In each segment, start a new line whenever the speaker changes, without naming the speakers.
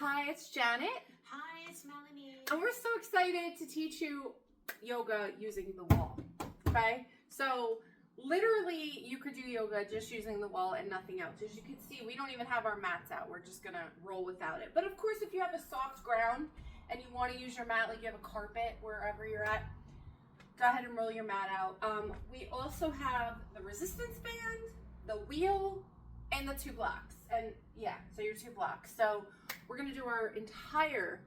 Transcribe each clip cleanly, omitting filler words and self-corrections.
Hi, it's Janet.
Hi, it's Melanie.
And we're so excited to teach you yoga using the wall, okay? So literally you could do yoga just using the wall and nothing else. As you can see, we don't even have our mats out. We're just gonna roll without it. But of course, if you have a soft ground and you wanna use your mat, like you have a carpet wherever you're at, go ahead and roll your mat out. We also have the resistance band, the wheel, and the 2 blocks. And yeah, so your 2 blocks. So we're gonna do our entire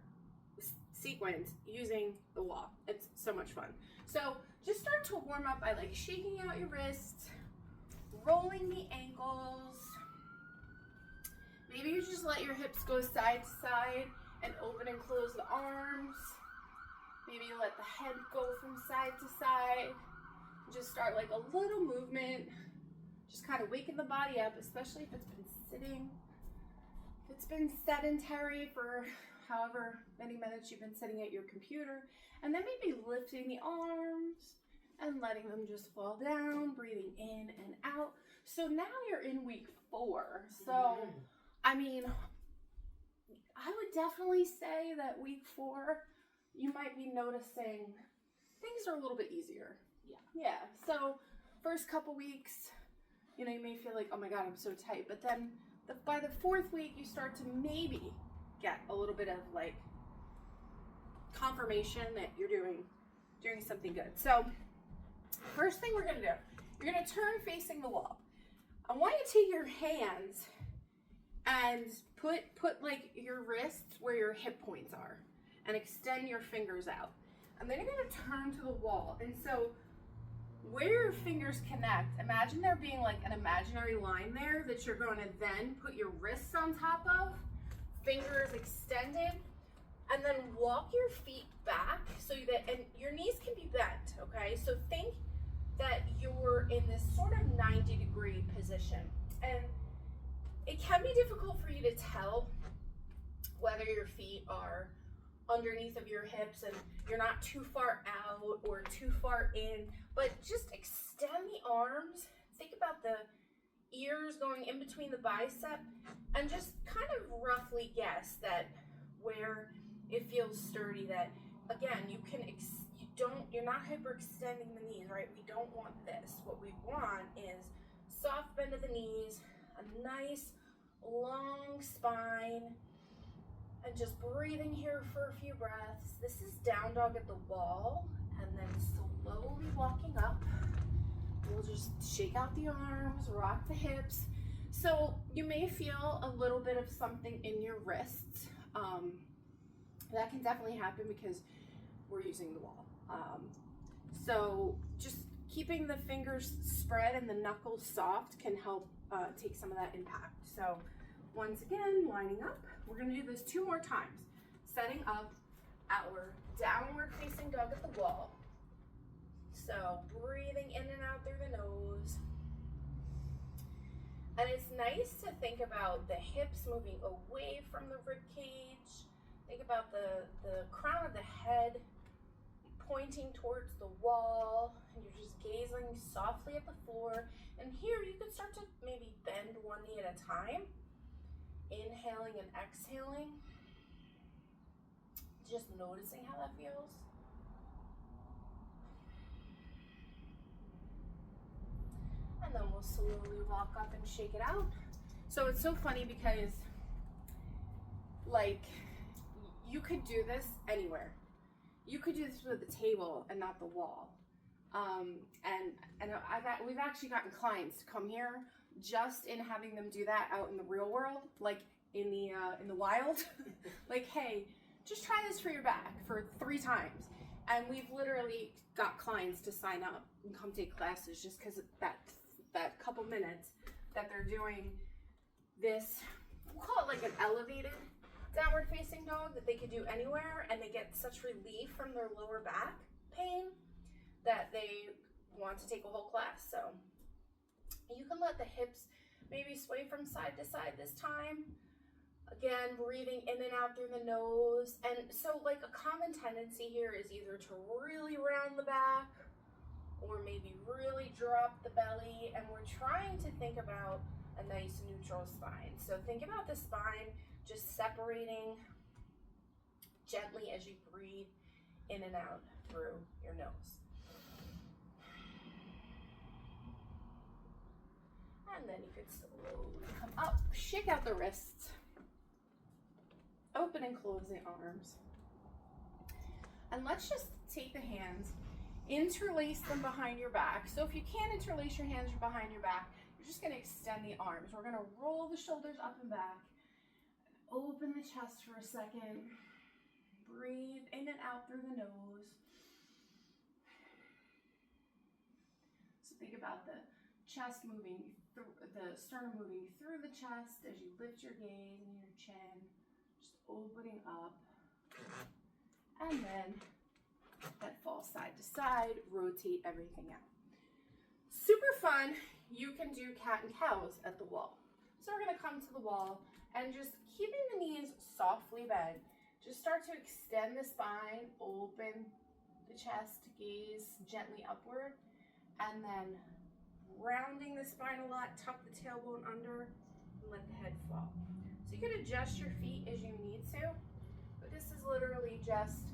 sequence using the wall. It's so much fun. So just start to warm up by like shaking out your wrists, rolling the ankles. Maybe you just let your hips go side to side and open and close the arms. Maybe you let the head go from side to side. Just start like a little movement. Just kind of waking the body up, especially if it's been sitting. If it's been sedentary for however many minutes you've been sitting at your computer. And then maybe lifting the arms and letting them just fall down, breathing in and out. So now you're in week 4. So, I mean, I would definitely say that week 4, you might be noticing things are a little bit easier. Yeah. So first couple weeks, you know, you may feel like, oh my God, I'm so tight. But then by the 4th week, you start to maybe get a little bit of like confirmation that you're doing something good. So first thing we're gonna do, you're gonna turn facing the wall. I want you to take your hands and put like your wrists where your hip points are and extend your fingers out. And then you're gonna turn to the wall. And so where your fingers connect, imagine there being like an imaginary line there that you're going to then put your wrists on top of, fingers extended, and then walk your feet back so that, and your knees can be bent, okay? So think that you're in this sort of 90-degree position. And it can be difficult for you to tell whether your feet are underneath of your hips and you're not too far out or too far in, but just extend the arms. Think about the ears going in between the bicep and just kind of roughly guess that where it feels sturdy, that again, you're not hyperextending the knees, right? We don't want this. What we want is soft bend of the knees, a nice long spine, and just breathing here for a few breaths. This is down dog at the wall, and then slowly walking up. We'll just shake out the arms, rock the hips. So you may feel a little bit of something in your wrists. That can definitely happen because we're using the wall. So just keeping the fingers spread and the knuckles soft can help take some of that impact. So once again, lining up. We're gonna do this 2 more times. Setting up our downward facing dog at the wall. So breathing in and out through the nose. And it's nice to think about the hips moving away from the rib cage. Think about the crown of the head pointing towards the wall. And you're just gazing softly at the floor. And here you can start to maybe bend one knee at a time. Inhaling and exhaling. Just noticing how that feels. And then we'll slowly walk up and shake it out. So it's so funny because like you could do this anywhere. You could do this with the table and not the wall. And we've actually gotten clients to come here just in having them do that out in the real world, like in the wild. Like, hey, just try this for your back for 3 times. And we've literally got clients to sign up and come take classes just because that couple minutes that they're doing this, we'll call it like an elevated downward facing dog that they could do anywhere, and they get such relief from their lower back pain that they want to take a whole class. So you can let the hips maybe sway from side to side this time. Again, breathing in and out through the nose. And so like a common tendency here is either to really round the back or maybe really drop the belly. And we're trying to think about a nice neutral spine. So think about the spine just separating gently as you breathe in and out through your nose. And then you could slowly come up, shake out the wrists, open and close the arms. And let's just take the hands, interlace them behind your back. So if you can't interlace your hands behind your back, you're just gonna extend the arms. We're gonna roll the shoulders up and back, open the chest for a second, breathe in and out through the nose. So think about the chest moving through, the sternum moving through the chest as you lift your gaze and your chin, just opening up. And then that fall side to side, rotate everything out. Super fun. You can do cat and cows at the wall. So we're gonna come to the wall and just keeping the knees softly bent, just start to extend the spine, open the chest, gaze gently upward, and then rounding the spine a lot, tuck the tailbone under, and let the head fall. So you can adjust your feet as you need to, but this is literally just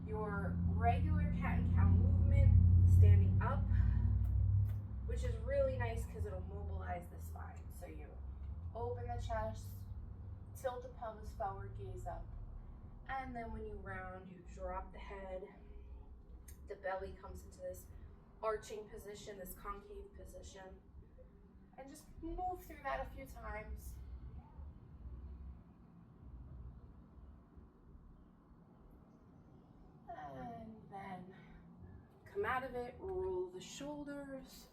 your regular cat and cow movement, standing up, which is really nice because it'll mobilize the spine. So you open the chest, tilt the pelvis forward, gaze up, and then when you round, you drop the head, the belly comes into this arching position, this concave position, and just move through that a few times. And then come out of it, roll the shoulders.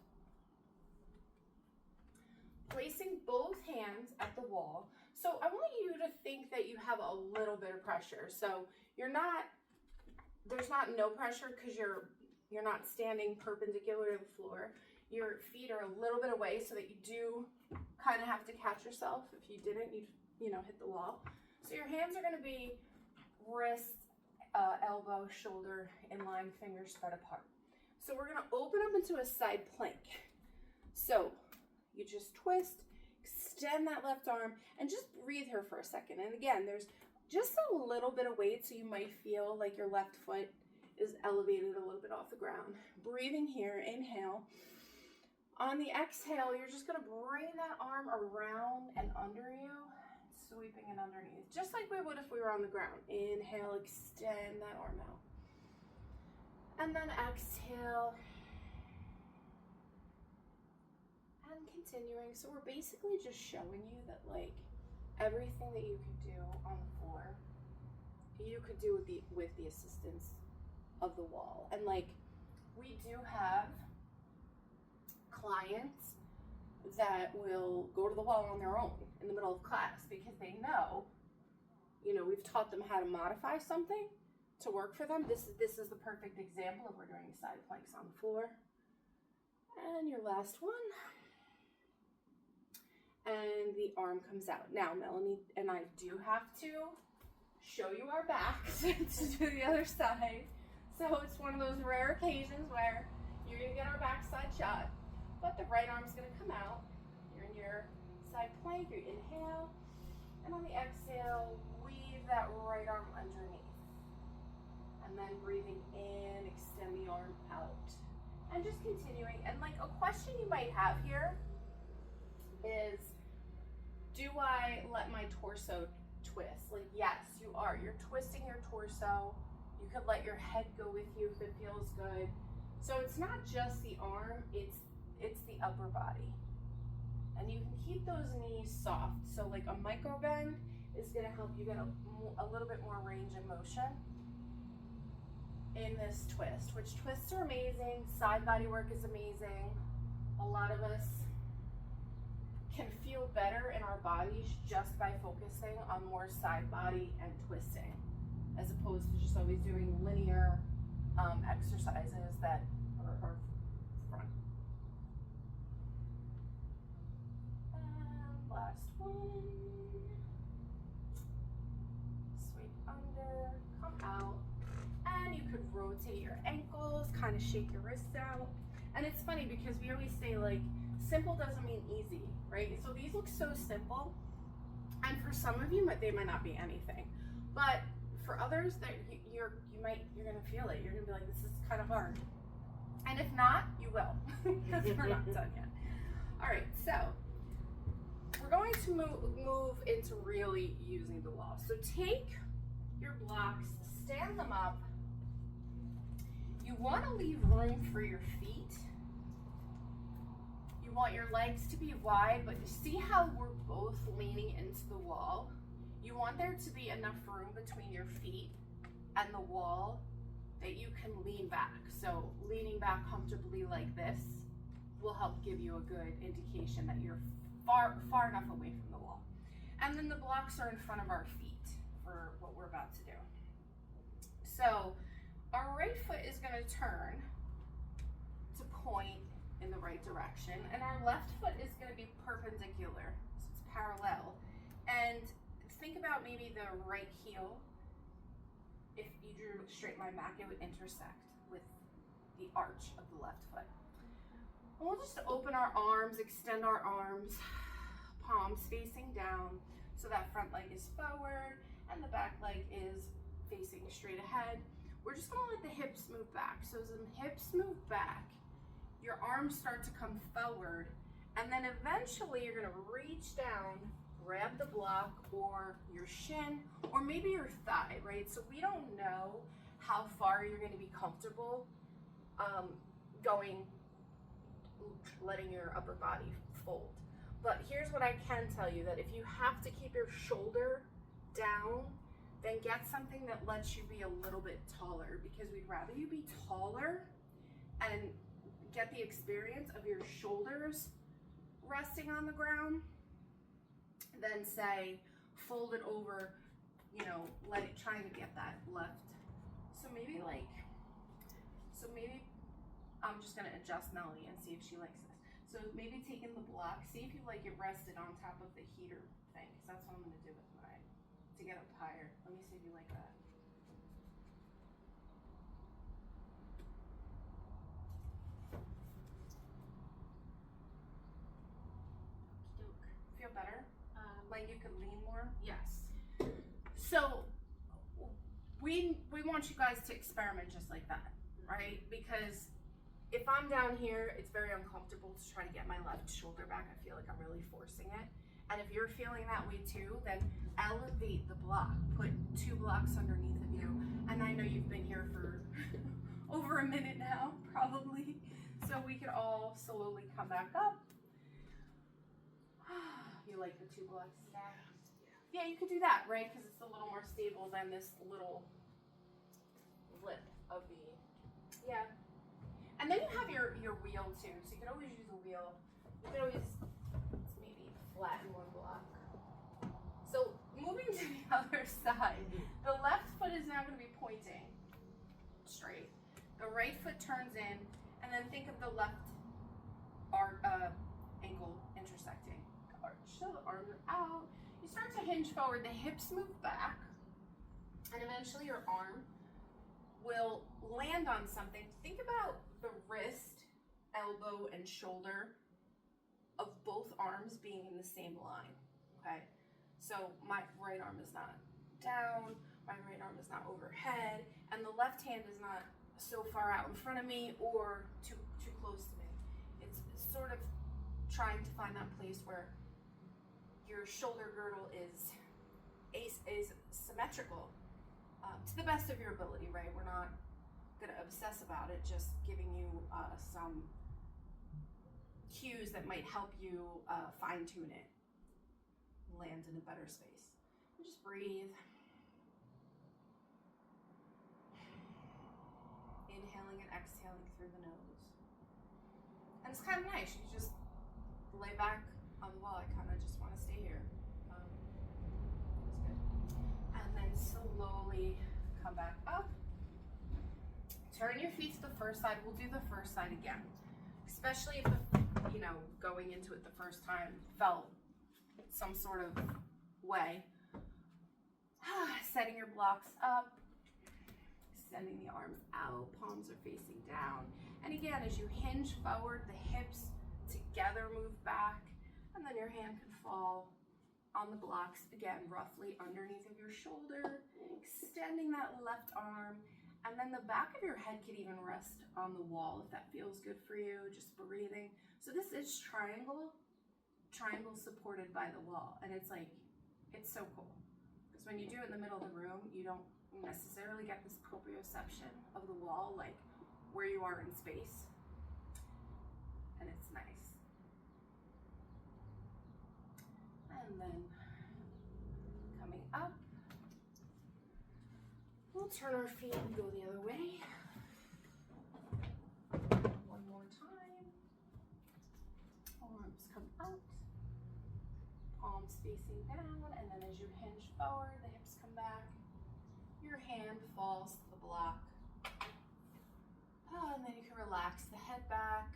Placing both hands at the wall. So I want you to think that you have a little bit of pressure. So there's not no pressure because you're not standing perpendicular to the floor. Your feet are a little bit away so that you do kind of have to catch yourself. If you didn't, you'd hit the wall. So your hands are going to be wrist, elbow, shoulder in line, fingers spread apart. So we're going to open up into a side plank. So you just twist, extend that left arm, and just breathe here for a second. And again, there's just a little bit of weight, so you might feel like your left foot is elevated a little bit off the ground. Breathing here, inhale. On the exhale, you're just gonna bring that arm around and under you, sweeping it underneath, just like we would if we were on the ground. Inhale, extend that arm out. And then exhale. And continuing. So we're basically just showing you that like everything that you could do on the floor, you could do with the assistance of the wall. And like we do have clients that will go to the wall on their own in the middle of class because they know, we've taught them how to modify something to work for them. This is the perfect example of we're doing side planks on the floor. And your last one. And the arm comes out. Now, Melanie and I do have to show you our backs to do the other side. So it's one of those rare occasions where you're gonna get our backside shot, but the right arm's gonna come out. You're in your side plank, you inhale, and on the exhale, weave that right arm underneath. And then breathing in, extend the arm out. And just continuing. And like a question you might have here is, do I let my torso twist? Like, yes, you are. You're twisting your torso. You could let your head go with you if it feels good. So it's not just the arm, it's the upper body. And you can keep those knees soft. So like a micro bend is gonna help you get a little bit more range of motion in this twist, which twists are amazing. Side body work is amazing. A lot of us can feel better in our bodies just by focusing on more side body and twisting, as opposed to just always doing linear exercises that are front. And last one. Sweep under, come out. And you could rotate your ankles, kind of shake your wrists out. And it's funny because we always say like, simple doesn't mean easy, right? So these look so simple, And for some of you, they might not be anything, but for others, that you're gonna feel it. You're gonna be like, this is kind of hard. And if not, you will, because we're not done yet. All right, so we're going to move into really using the wall. So take your blocks, stand them up. You want to leave room for your feet. You want your legs to be wide, but you see how we're both leaning into the wall? You want there to be enough room between your feet and the wall that you can lean back. So leaning back comfortably like this will help give you a good indication that you're far enough away from the wall. And then the blocks are in front of our feet for what we're about to do. So our right foot is going to turn to point in the right direction, and our left foot is going to be perpendicular, so it's parallel. And think about maybe the right heel. If you drew a straight line back, it would intersect with the arch of the left foot. And we'll just open our arms, extend our arms, palms facing down, so that front leg is forward and the back leg is facing straight ahead. We're just gonna let the hips move back. So as the hips move back, your arms start to come forward, and then eventually you're gonna reach down, grab the block or your shin, or maybe your thigh, right? So we don't know how far you're gonna be comfortable letting your upper body fold. But here's what I can tell you, that if you have to keep your shoulder down, then get something that lets you be a little bit taller, because we'd rather you be taller and get the experience of your shoulders resting on the ground than say folded over, you know, trying to get that left. So maybe I'm just gonna adjust Melanie and see if she likes this. So maybe taking the block, see if you like it rested on top of the heater thing, because that's what I'm gonna do with mine to get up higher. Let me see if you like that. Feel better? Like you could lean more? Yes. So we want you guys to experiment just like that, right? Because if I'm down here, it's very uncomfortable to try to get my left shoulder back. I feel like I'm really forcing it. And if you're feeling that way too, then elevate the block. Put 2 blocks underneath of you. And I know you've been here for over a minute now, probably. So we could all slowly come back up. You like the 2 blocks stack? Yeah, you could do that, right? Because it's a little more stable than this little lip of the, yeah. And then you have your wheel too, so you can always use a wheel. You can always maybe flatten 1 block. So moving to the other side, the left foot is now going to be pointing straight. The right foot turns in, and then think of the left ankle intersecting. So the arms are out. You start to hinge forward, the hips move back, and eventually your arm will land on something. Think about the wrist, elbow, and shoulder of both arms being in the same line, okay? So my right arm is not down, my right arm is not overhead, and the left hand is not so far out in front of me or too close to me. It's sort of trying to find that place where your shoulder girdle is symmetrical to the best of your ability, right? We're not going to obsess about it, just giving you some cues that might help you fine tune it, land in a better space. And just breathe. Inhaling and exhaling through the nose. And it's kind of nice. You just lay back on the wall. I kind of just want to stay here. That's good. And then slowly come back up. Turn your feet to the first side. We'll do the first side again. Especially if, going into it the first time felt some sort of way. Setting your blocks up. Extending the arms out. Palms are facing down. And again, as you hinge forward, the hips together move back. And then your hand can fall on the blocks, again, roughly underneath of your shoulder, extending that left arm, and then the back of your head could even rest on the wall if that feels good for you, just breathing. So this is triangle supported by the wall, and it's like, it's so cool. Because when you do it in the middle of the room, you don't necessarily get this proprioception of the wall, like where you are in space, and it's nice. And then coming up, we'll turn our feet and go the other way. One more time. Arms come out, palms facing down, and then as you hinge forward, the hips come back. Your hand falls to the block. And then you can relax the head back,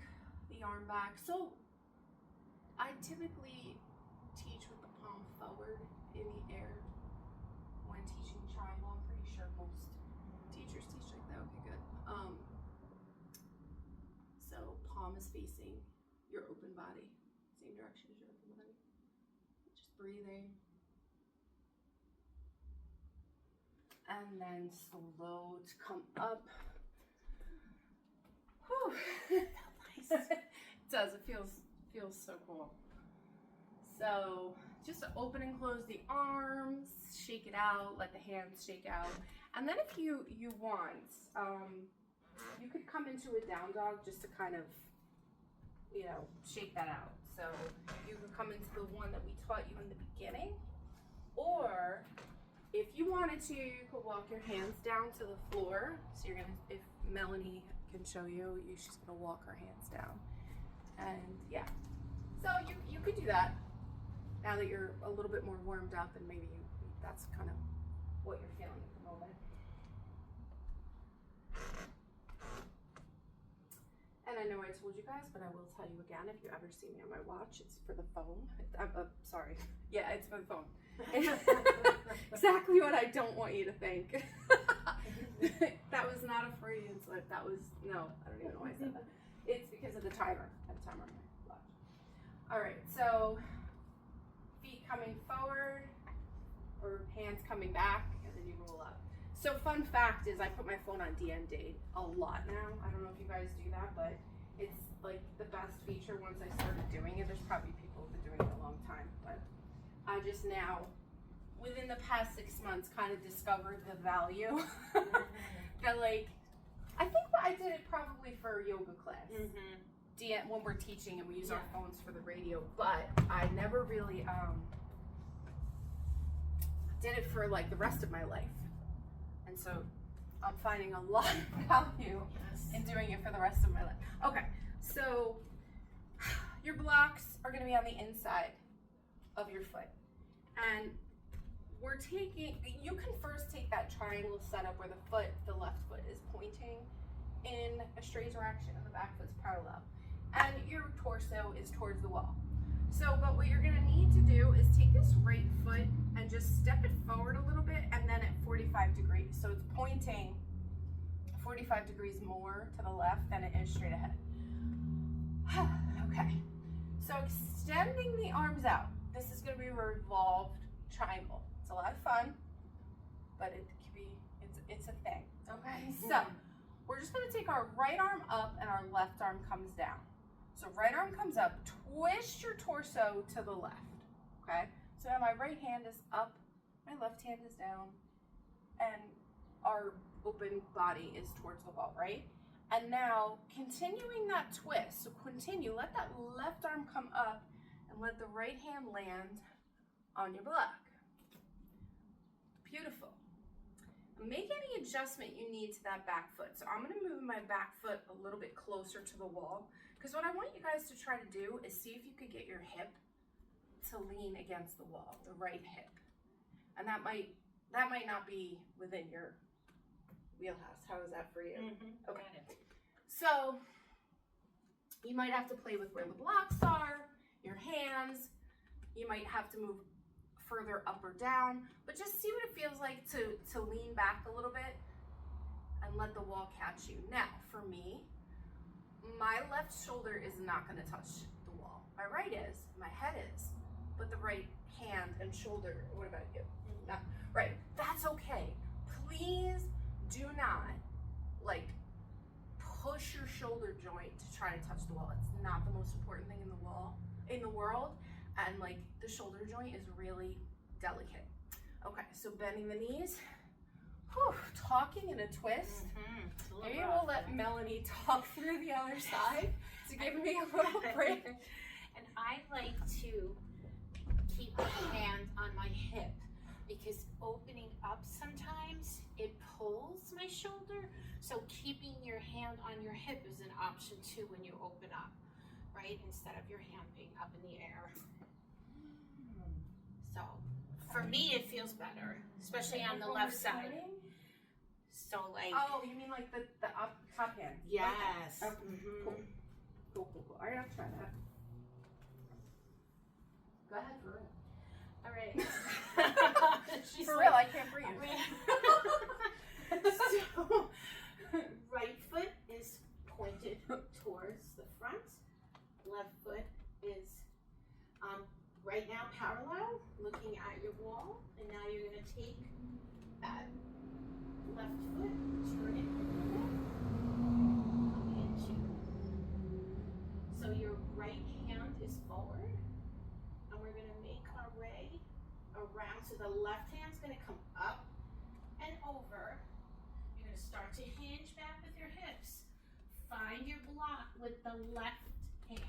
the arm back. So I typically teach with the palm forward in the air when teaching triangle. I'm pretty sure most teachers teach like that. Okay, good. So palm is facing your open body, same direction as your open body. Just breathing. And then slow to come up. Whew. Nice. It does. It feels so cool. So just open and close the arms, shake it out, let the hands shake out. And then if you want, you could come into a down dog just to kind of, shake that out. So you could come into the one that we taught you in the beginning, or if you wanted to, you could walk your hands down to the floor. So you're gonna, if Melanie can show you, she's gonna walk her hands down. And yeah, so you could do that now that you're a little bit more warmed up, and maybe that's kind of what you're feeling at the moment. And I know I told you guys, but I will tell you again, if you ever see me on my watch, it's for the phone. Sorry. Yeah, it's for the phone. Exactly what I don't want you to think. That was not a Freudian slip. That was, no, I don't even know why I said that. It's because of the timer. I have a timer on my watch. All right, so feet coming forward or hands coming back, and then you roll up. So fun fact is I put my phone on DND a lot now. I don't know if you guys do that, but it's like the best feature once I started doing it. There's probably people who've been doing it a long time, but I just now, within the past 6 months, kind of discovered the value. That like, I think I did it probably for yoga class. When we're teaching and we use our phones for the radio, but I never really did it for like the rest of my life. And so I'm finding a lot of value in doing it for the rest of my life. Okay, so your blocks are gonna be on the inside of your foot. And we're taking, you can first take that triangle setup where the left foot is pointing in a straight direction and the back foot's parallel. And your torso is towards the wall. So, but what you're gonna need to do is take this right foot and just step it forward a little bit, and then at 45 degrees. So it's pointing 45 degrees more to the left than it is straight ahead. Okay, so extending the arms out. This is gonna be a revolved triangle. It's a lot of fun, but it can be, it's a thing, okay? So we're just gonna take our right arm up and our left arm comes down. So right arm comes up, twist your torso to the left, okay? So now my right hand is up, my left hand is down, and our open body is towards the wall, right? And now continuing that twist, so continue, let that left arm come up and let the right hand land on your block. Beautiful. Make any adjustment you need to that back foot. So I'm gonna move my back foot a little bit closer to the wall, because what I want you guys to try to do is see if you could get your hip to lean against the wall, the right hip. And that might not be within your wheelhouse. How is that for you? Okay. So you might have to play with where the blocks are, your hands. You might have to move further up or down, but just see what it feels like to lean back a little bit and let the wall catch you. Now, for me, my left shoulder is not going to touch the wall. My right is, my head is, but the right hand and shoulder. What about you? No. Right. That's okay. Please do not like push your shoulder joint to try to touch the wall. It's not the most important thing in the world, and like the shoulder joint is really delicate. Okay, so bending the knees. Whew, talking in a twist. Maybe we'll let Melanie talk through the other side to give me a little break.
And I like to keep my hand on my hip because opening up sometimes it pulls my shoulder. So keeping your hand on your hip is an option too when you open up, right? Instead of your hand being up in the air. So for me, it feels better, especially on the left side. So like.
Oh, you mean like the top hand?
Yes.
Okay. Cool. All right, I'll try that. Go ahead, for real.
All right.
For real, I can't breathe.
So, right foot is pointed towards the front. Left foot is right now parallel, looking at your wall. And now you're going to take that left foot, turn it into. So your right hand is forward. And we're going to make our way around. So the left hand's going to come up and over. You're going to start to hinge back with your hips. Find your block with the left hand.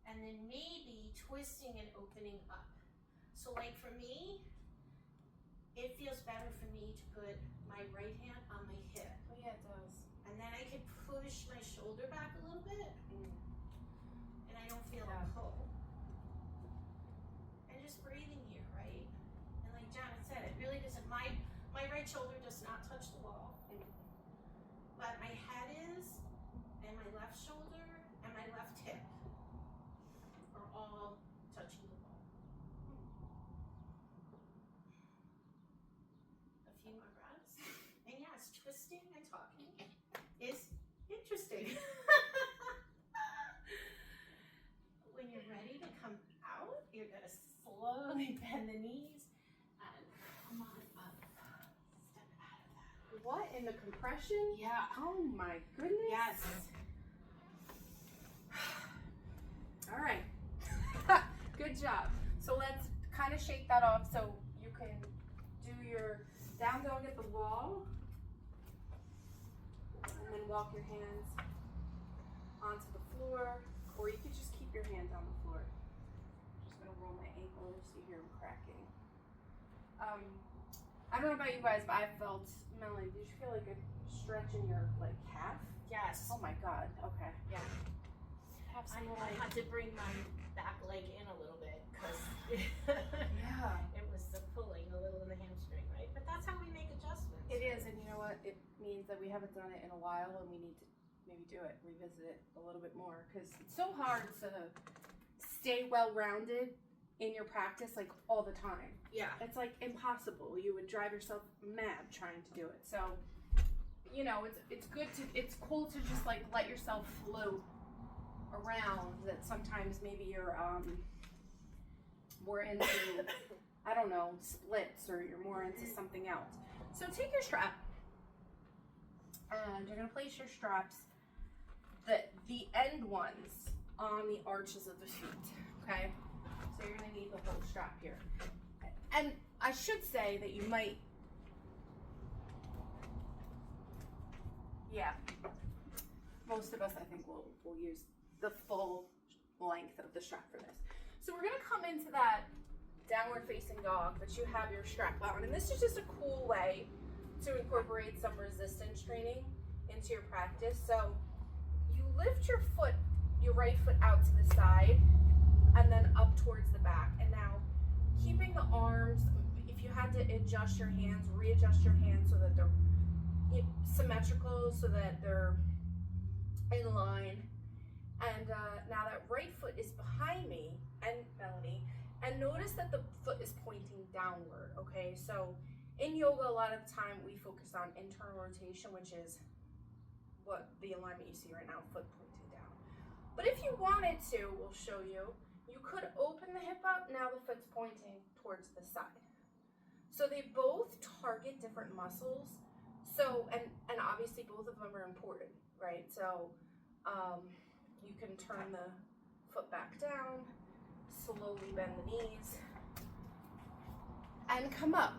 And then maybe twisting and opening up. So like for me, it feels better for me to put my right hand on my hip.
Oh yeah, it does.
And then I could push my shoulder back a little bit. And I don't feel a pull. And just breathing here, right? And like Janet said, it really doesn't, my right shoulder does not touch the wall. But my head is, and my left shoulder, and my left hip are all touching the wall. A few more breaths. And yes, twisting and talking is interesting. When you're ready to come out, you're gonna slowly bend the knees and come on up. Step out of that.
What in the compression?
Yeah.
Oh my goodness.
Yes.
All right. Good job. So let's kind of shake that off so you can do your down dog at the wall. And then walk your hands onto the floor. Or you could just keep your hands on the floor. I'm just gonna roll my ankle so you hear them cracking. I don't know about you guys, but I felt, Melanie, did you feel like a stretch in your like calf?
Yes.
Oh my God. Okay.
Yeah. I had to bring my back leg in a little bit because
Yeah.
it was the pulling a little in the hamstring, right? But that's how we make adjustments.
It is, and you know what? It means that we haven't done it in a while, and we need to maybe do it, revisit it a little bit more, because it's so hard to stay well-rounded in your practice like all the time.
Yeah.
It's like impossible. You would drive yourself mad trying to do it. So, you know, it's cool to just like let yourself float around. That sometimes maybe you're more into I don't know, splits, or you're more into something else. So take your strap and you're gonna place your straps, the end ones, on the arches of the feet. Okay, so you're gonna need the whole strap here. And I should say that you might, yeah, most of us I think will use the full length of the strap for this. So we're gonna come into that downward facing dog, but you have your strap on, and this is just a cool way to incorporate some resistance training into your practice. So you lift your foot, your right foot out to the side and then up towards the back. And now keeping the arms, if you had to adjust your hands, readjust your hands so that they're symmetrical, so that they're in line. And now that right foot is behind me and Melanie, and notice that the foot is pointing downward, okay? So in yoga, a lot of the time we focus on internal rotation, which is what the alignment you see right now, foot pointing down. But if you wanted to, we'll show you, You could open the hip up, now the foot's pointing towards the side. So they both target different muscles. So, and obviously both of them are important, right? So you can turn the foot back down, slowly bend the knees, and come up.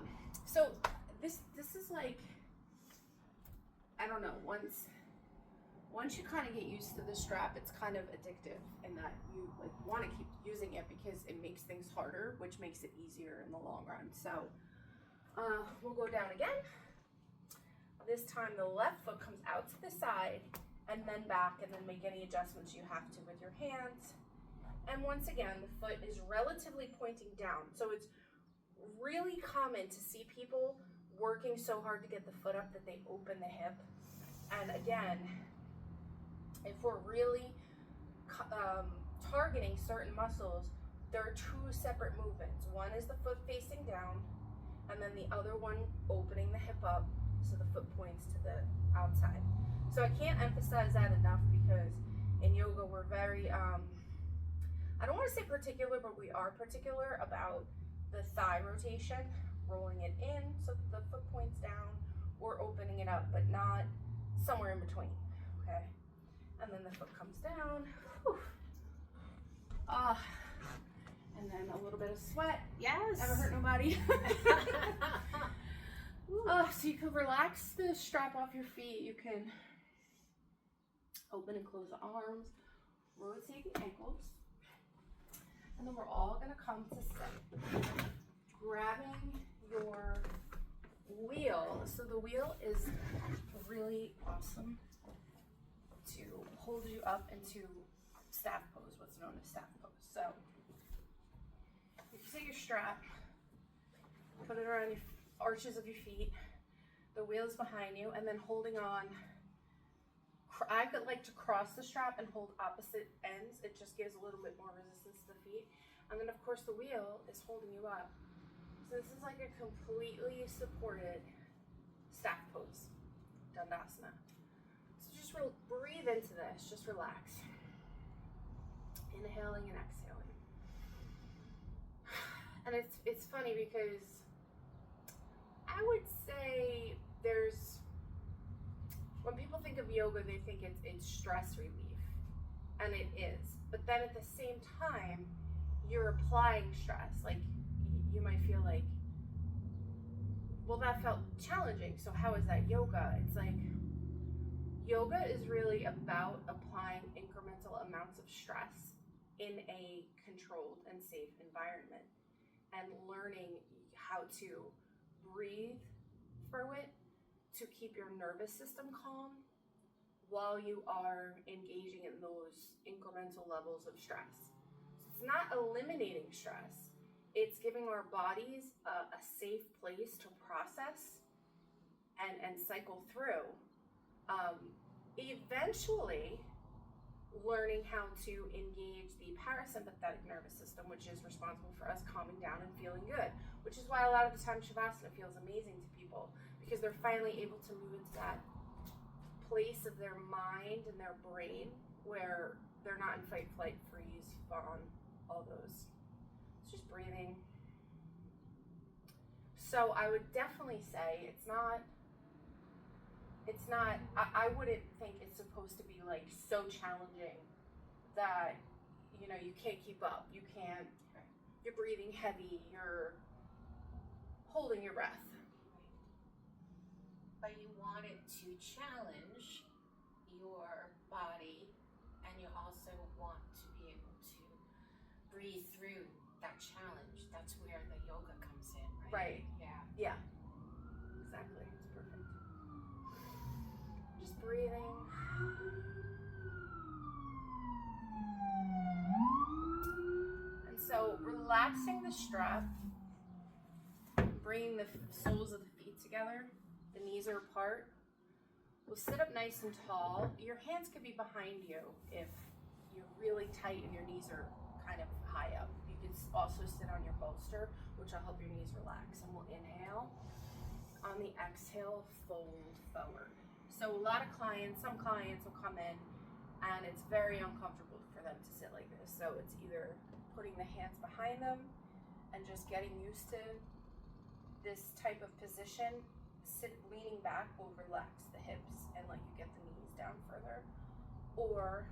So this is like, I don't know, once you kind of get used to the strap, it's kind of addictive in that you like want to keep using it because it makes things harder, which makes it easier in the long run. So we'll go down again. This time the left foot comes out to the side and then back, and then make any adjustments you have to with your hands. And once again, the foot is relatively pointing down. So it's really common to see people working so hard to get the foot up that they open the hip. And again, if we're really targeting certain muscles, there are two separate movements. One is the foot facing down, and then the other one opening the hip up so the foot points to the outside. So I can't emphasize that enough because in yoga we're very, I don't want to say particular, but we are particular about the thigh rotation, rolling it in so that the foot points down, or opening it up, but not somewhere in between, okay? And then the foot comes down, and then a little bit of sweat.
Yes.
Never hurt nobody. So you can relax the strap off your feet. You can open and close the arms, rotate the ankles, and then we're all gonna come to sit. Grabbing your wheel. So the wheel is really awesome to hold you up into staff pose, what's known as staff pose. So if you take your strap, put it around your arches of your feet, the wheel is behind you, and then holding on. I could like to cross the strap and hold opposite ends. It just gives a little bit more resistance to the feet. And then of course the wheel is holding you up. So this is like a completely supported staff pose, Dandasana. So just breathe into this, just relax. Inhaling and exhaling. And it's funny because I would say when people think of yoga, they think it's stress relief, and it is. But then at the same time, you're applying stress. Like you might feel like, well, that felt challenging, so how is that yoga? It's like yoga is really about applying incremental amounts of stress in a controlled and safe environment, and learning how to breathe through it to keep your nervous system calm while you are engaging in those incremental levels of stress. So it's not eliminating stress, it's giving our bodies a safe place to process and cycle through. Eventually learning how to engage the parasympathetic nervous system, which is responsible for us calming down and feeling good, which is why a lot of the time Shavasana feels amazing to people, because they're finally able to move into that place of their mind and their brain where they're not in fight, flight, freeze, fawn, all those. It's just breathing. So I would definitely say it's not, I wouldn't think it's supposed to be like so challenging that, you know, you can't keep up. You can't, you're breathing heavy, you're holding your breath.
But you want it to challenge your body, and you also want to be able to breathe through that challenge. That's where the yoga comes in, right?
Right.
Yeah.
Yeah. Exactly. It's perfect. Just breathing. And so relaxing the strap, bringing the soles of the feet together, the knees are apart. We'll sit up nice and tall. Your hands could be behind you if you're really tight and your knees are kind of high up. You can also sit on your bolster, which will help your knees relax. And we'll inhale. On the exhale, fold forward. So some clients will come in and it's very uncomfortable for them to sit like this. So it's either putting the hands behind them and just getting used to this type of position. Leaning back will relax the hips and let you get the knees down further. Or,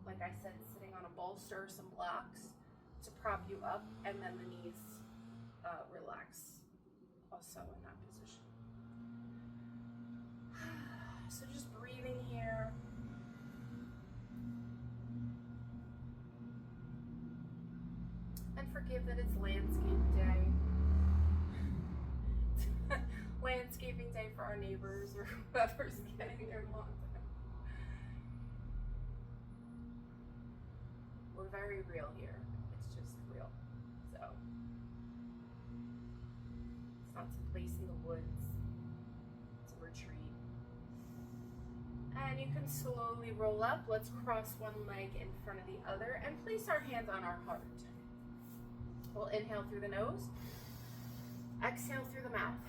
like I said, sitting on a bolster or some blocks to prop you up, and then the knees relax also in that position. So just breathing here. And forgive that it's landscape day. Landscaping day for our neighbors or whoever's getting their lawn done. We're very real here. It's just real. So it's not some place in the woods. It's a retreat. And you can slowly roll up. Let's cross one leg in front of the other and place our hands on our heart. We'll inhale through the nose. Exhale through the mouth.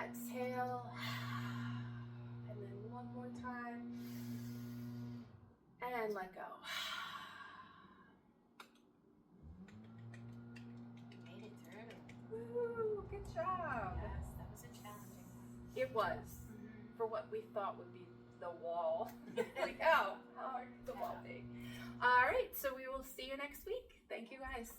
Exhale, and then one more time, and let go.
You made it through.
Woo, good job.
Yes, that was a challenging one.
It was, for what we thought would be the wall. Like, oh, how hard could the wall be? All right, so we will see you next week. Thank you, guys.